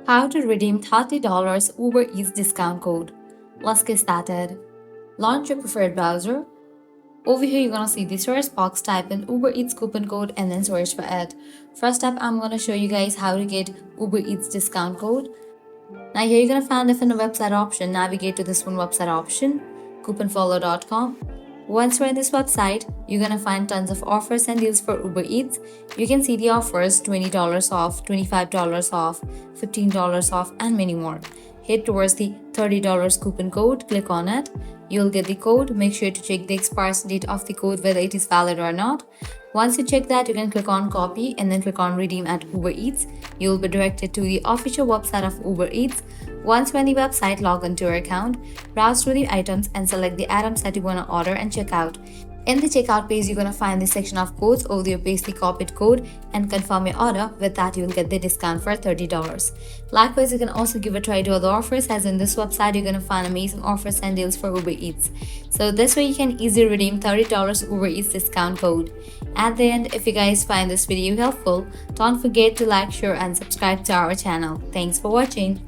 How to redeem $30 Uber Eats discount code. Let's get started. Launch your preferred browser. Over here, you're gonna see the search box. Type in Uber Eats coupon code and then search for it. First up, I'm gonna show you guys how to get Uber Eats discount code. Now here you're gonna find it in the website option. Navigate to this one website option, couponfollow.com. Once you're in this website, you're gonna find tons of offers and deals for Uber Eats. You can see the offers: $20 off, $25 off, $15 off, and many more. Head towards the $30 coupon code, click on it. You'll get the code. Make sure to check the expiration date of the code, whether it is valid or not. Once you check that, you can click on copy and then click on redeem at Uber Eats. You will be directed to the official website of Uber Eats. Once you're on the website, log into your account, browse through the items and select the items that you want to order and check out. In the checkout page, you're going to find the section of codes. Over there, paste the copied code and confirm your order. With that, you will get the discount for $30. Likewise, you can also give a try to other offers, as in this website, you're going to find amazing offers and deals for Uber Eats. So this way, you can easily redeem $30 Uber Eats discount code. At the end, if you guys find this video helpful, don't forget to like, share, and subscribe to our channel. Thanks for watching.